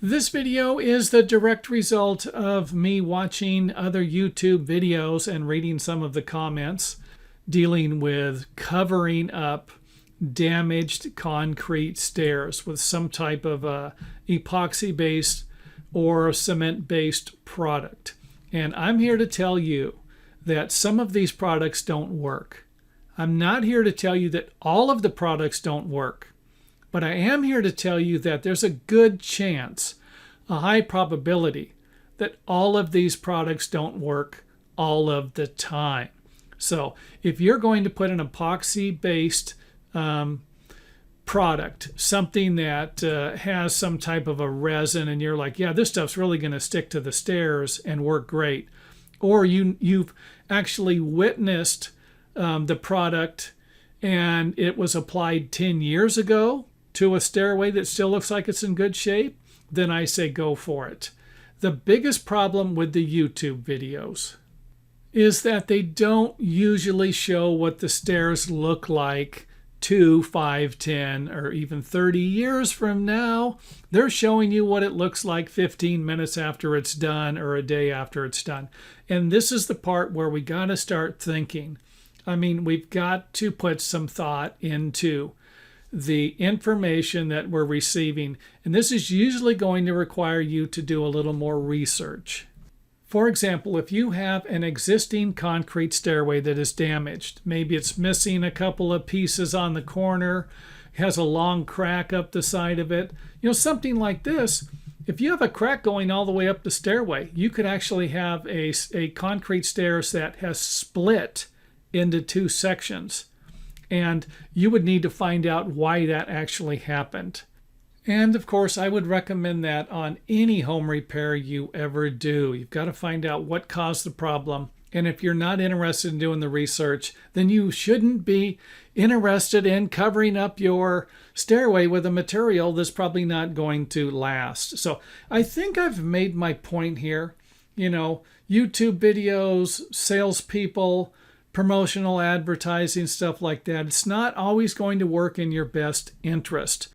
This video is the direct result of me watching other YouTube videos and reading some of the comments dealing with covering up damaged concrete stairs with some type of epoxy-based or cement-based product. And I'm here to tell you that some of these products don't work. I'm not here to tell you that all of the products don't work. But I am here to tell you that there's a good chance, a high probability, that all of these products don't work all of the time. So if you're going to put an epoxy-based product, something that has some type of a resin, and you're like, yeah, this stuff's really going to stick to the stairs and work great, or you've actually witnessed the product and it was applied 10 years ago to a stairway that still looks like it's in good shape, then I say go for it. The biggest problem with the YouTube videos is that they don't usually show what the stairs look like 2, 5, 10, or even 30 years from now. They're showing you what it looks like 15 minutes after it's done or a day after it's done. And this is the part where we got to start thinking. I mean, we've got to put some thought into the information that we're receiving. And this is usually going to require you to do a little more research. For example, if you have an existing concrete stairway that is damaged, maybe it's missing a couple of pieces on the corner, has a long crack up the side of it, something like this. If you have a crack going all the way up the stairway, you could actually have a concrete stairs that has split into two sections. And you would need to find out why that actually happened. And of course, I would recommend that on any home repair you ever do. You've got to find out what caused the problem. And if you're not interested in doing the research, then you shouldn't be interested in covering up your stairway with a material that's probably not going to last. So I think I've made my point here. YouTube videos, salespeople, promotional advertising, stuff like that. It's not always going to work in your best interest.